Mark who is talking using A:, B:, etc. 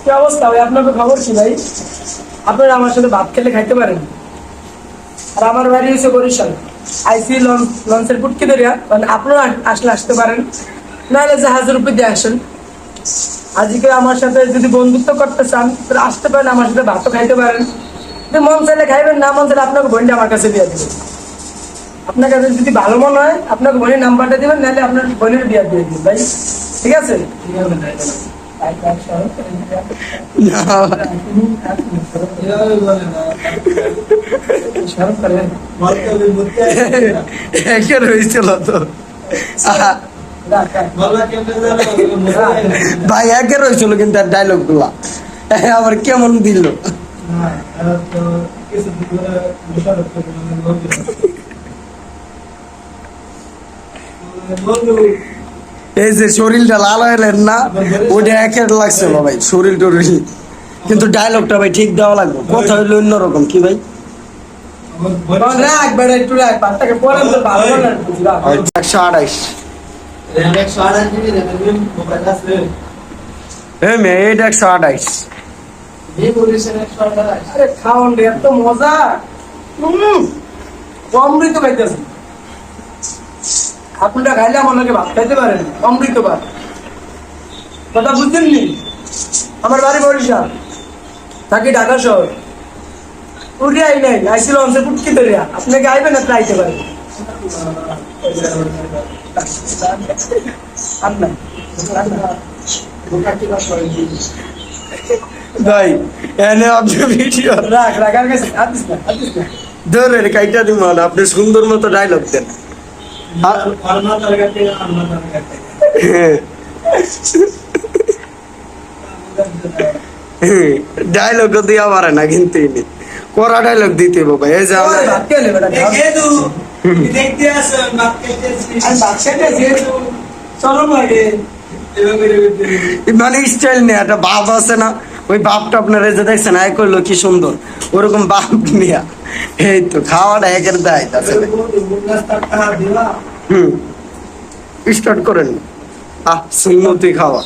A: কি অবস্থা ভাই? আপনাকে খবর কি ভাই? আপনারা আমার সাথে ভাত খেলে খাইতে পারেন। আর আমার বাড়ি হচ্ছে বরিশাল, আইসি লঞ্চের পুটকি দরিয়া, মানে আপনারা আসলে আসতে পারেন, নাহলে জাহাজের উপর দিয়ে আসেন। আজকে আমার সাথে যদি বন্ধুত্ব করতে চান তাহলে আসতে পারেন, আমার সাথে ভাতও খাইতে পারেন। যদি মন চাইলে খাইবেন, না মন চাইলে আপনাকে বোনটা আমার কাছে দিয়ে দেবেন। আপনার কাছে যদি ভালো মনে হয় আপনাকে বোনের নাম্বারটা দিবেন, নাহলে আপনার বোনের বিয়ে দিয়ে দিন ভাই, ঠিক আছে?
B: হয়েছিল তো ভাই, একের হয়েছিল, কিন্তু আর ডায়লগ গুলা আবার কেমন দিল। এই যে শরীরটা লাল হইলেন না, ওটা একের লাগছিল ভাই, শরীর টরিল, কিন্তু ডায়লগটা ভাই ঠিক দেওয়া লাগবে। কথা হইলো অন্যরকম। কি ভাই? 128 এটা 128।
A: খাওয়ান রে, এত মজা, অমৃত খাইতেছে। আপনারা খাইলে আমার লাগে ভাত খাইতে পারেন, অমৃত ভাত। কথা বুঝছেন নি? আমার বাড়ি বরিশাল, থাকি ঢাকা শহর। উড়িয়াই নাই, আইসিল অঞ্চল পুটকি দরিয়া। আপনাকে আইবেন, আপনি আইতে পারেন।
B: ভাই এনে আপনি ভিডিও
A: রাখ রাখ, আর কাছে আদিস না, আদিস না।
B: ধরে কাইটা দিব, আপনি সুন্দর মতো ডায়লগ দেন। ডায়লগ দিয়া পারে না, কিন্তু ইনি করা ডায়লগ দিতে বাবা। এই যে
A: ওরে ভাত খেলে বেটা, চরম লাগে।
B: মানে স্টাইল নিয়ে একটা ভাব আছে না, ওই ভাবটা আপনারা যে দেখছেন, আয় করলো কি সুন্দর, ওরকম ভাব নিয়া এই তো খাওয়াটা একের দায় আছে। স্টার্ট করেন। সুন্নতি খাওয়া।